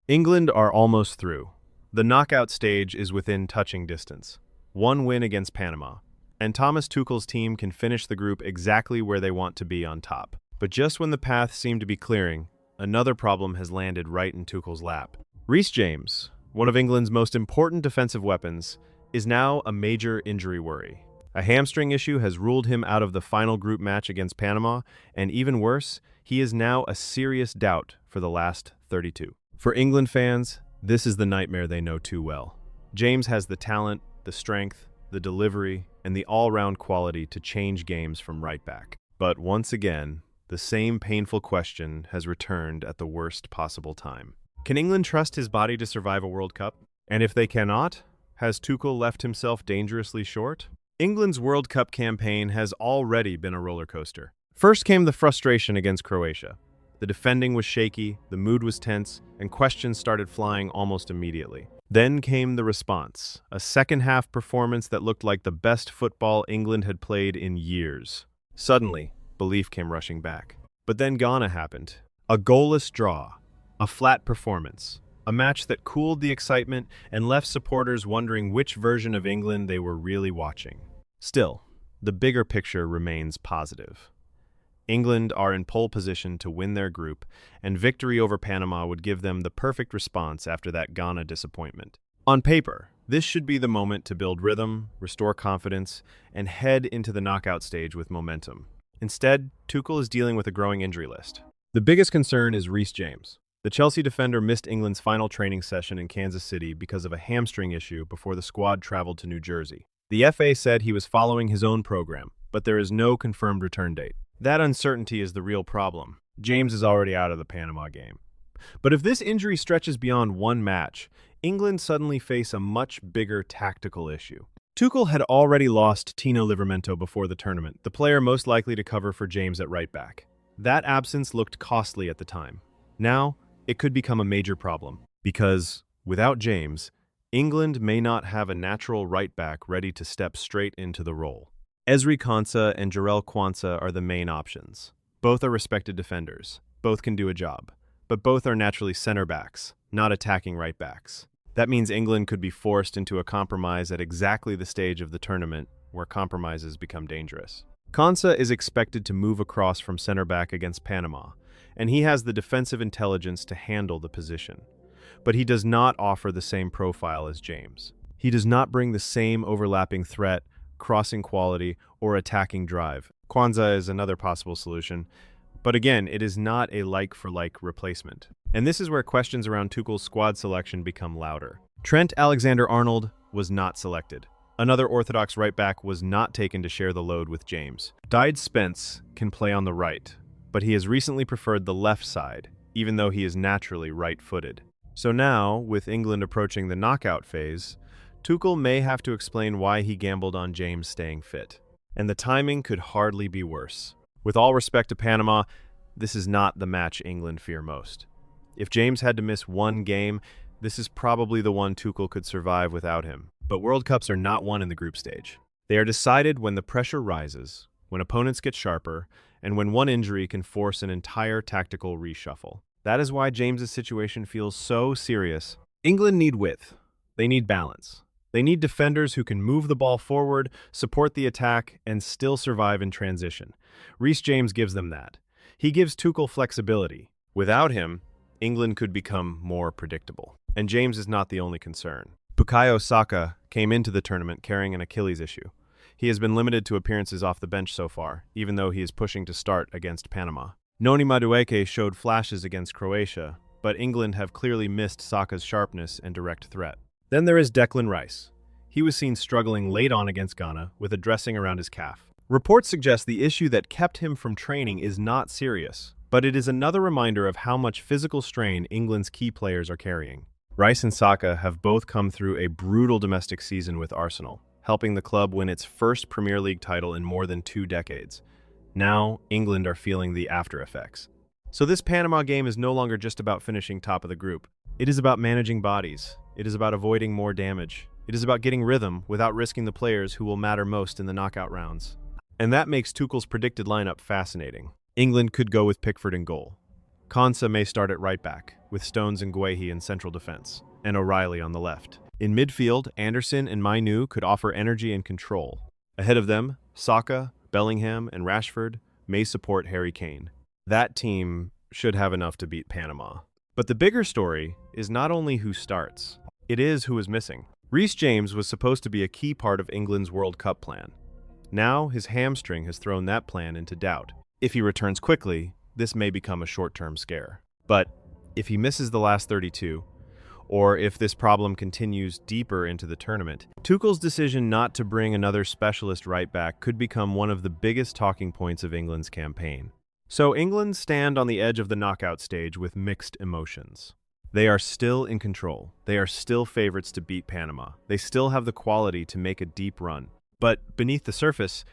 England are almost through. The knockout stage is within touching distance. One win against Panama, and Thomas Tuchel's team can finish the group exactly where they want to be on top. But just when the path seemed to be clearing, another problem has landed right in Tuchel's lap. Reece James, one of England's most important defensive weapons, is now a major injury worry. A hamstring issue has ruled him out of the final group match against Panama, and even worse, he is now a serious doubt for the last 32. For England fans, this is the nightmare they know too well. James has the talent, the strength, the delivery, and the all-round quality to change games from right back. But once again, the same painful question has returned at the worst possible time. Can England trust his body to survive a World Cup? And if they cannot, has Tuchel left himself dangerously short? England's World Cup campaign has already been a roller coaster. First came the frustration against Croatia. The defending was shaky, the mood was tense, and questions started flying almost immediately. Then came the response, a second-half performance that looked like the best football England had played in years. Suddenly, belief came rushing back. But then Ghana happened. A goalless draw, a flat performance, a match that cooled the excitement and left supporters wondering which version of England they were really watching. Still, the bigger picture remains positive. England are in pole position to win their group, and victory over Panama would give them the perfect response after that Ghana disappointment. On paper, this should be the moment to build rhythm, restore confidence, and head into the knockout stage with momentum. Instead, Tuchel is dealing with a growing injury list. The biggest concern is Reece James. The Chelsea defender missed England's final training session in Kansas City because of a hamstring issue before the squad traveled to New Jersey. The FA said he was following his own program, but there is no confirmed return date. That uncertainty is the real problem. James is already out of the Panama game. But if this injury stretches beyond one match, England suddenly face a much bigger tactical issue. Tuchel had already lost Tino Livramento before the tournament, the player most likely to cover for James at right back. That absence looked costly at the time. Now, it could become a major problem, because without James, England may not have a natural right back ready to step straight into the role. Ezri Konsa and Jarell Quansah are the main options. Both are respected defenders. Both can do a job. But both are naturally center backs, not attacking right backs. That means England could be forced into a compromise at exactly the stage of the tournament where compromises become dangerous. Konsa is expected to move across from center back against Panama, and he has the defensive intelligence to handle the position. But he does not offer the same profile as James. He does not bring the same overlapping threat, crossing quality, or attacking drive. Quansah is another possible solution, but again, it is not a like-for-like replacement. And this is where questions around Tuchel's squad selection become louder. Trent Alexander-Arnold was not selected. Another orthodox right back was not taken to share the load with James. Died Spence can play on the right, but he has recently preferred the left side, even though he is naturally right-footed. So now, with England approaching the knockout phase, Tuchel may have to explain why he gambled on James staying fit. And the timing could hardly be worse. With all respect to Panama, this is not the match England fear most. If James had to miss one game, this is probably the one Tuchel could survive without him. But World Cups are not won in the group stage. They are decided when the pressure rises, when opponents get sharper, and when one injury can force an entire tactical reshuffle. That is why James's situation feels so serious. England need width. They need balance. They need defenders who can move the ball forward, support the attack, and still survive in transition. Reece James gives them that. He gives Tuchel flexibility. Without him, England could become more predictable. And James is not the only concern. Bukayo Saka came into the tournament carrying an Achilles issue. He has been limited to appearances off the bench so far, even though he is pushing to start against Panama. Noni Madueke showed flashes against Croatia, but England have clearly missed Saka's sharpness and direct threat. Then there is Declan Rice. He was seen struggling late on against Ghana with a dressing around his calf. Reports suggest the issue that kept him from training is not serious, but it is another reminder of how much physical strain England's key players are carrying. Rice and Saka have both come through a brutal domestic season with Arsenal, helping the club win its first Premier League title in more than 2 decades. Now, England are feeling the after effects. So this Panama game is no longer just about finishing top of the group. It is about managing bodies. It is about avoiding more damage. It is about getting rhythm without risking the players who will matter most in the knockout rounds. And that makes Tuchel's predicted lineup fascinating. England could go with Pickford in goal. Konsa may start at right back. with Stones and Guehi in central defense, and O'Reilly on the left. In midfield, Anderson and Mainu could offer energy and control. Ahead of them, Saka, Bellingham, and Rashford may support Harry Kane. That team should have enough to beat Panama. But the bigger story is not only who starts, it is who is missing. Reece James was supposed to be a key part of England's World Cup plan. Now, his hamstring has thrown that plan into doubt. If he returns quickly, this may become a short-term scare. But if he misses the last 32, or if this problem continues deeper into the tournament, Tuchel's decision not to bring another specialist right-back could become one of the biggest talking points of England's campaign. So England stand on the edge of the knockout stage with mixed emotions. They are still in control. They are still favorites to beat Panama. They still have the quality to make a deep run. But beneath the surface,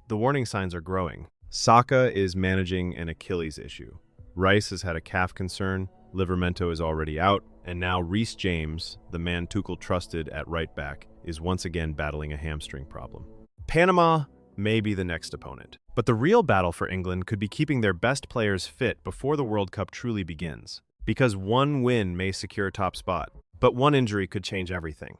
the warning signs are growing. Saka is managing an Achilles issue. Rice has had a calf concern, Livramento is already out, and now Reece James, the man Tuchel trusted at right back, is once again battling a hamstring problem. Panama may be the next opponent, but the real battle for England could be keeping their best players fit before the World Cup truly begins. Because one win may secure a top spot, but one injury could change everything.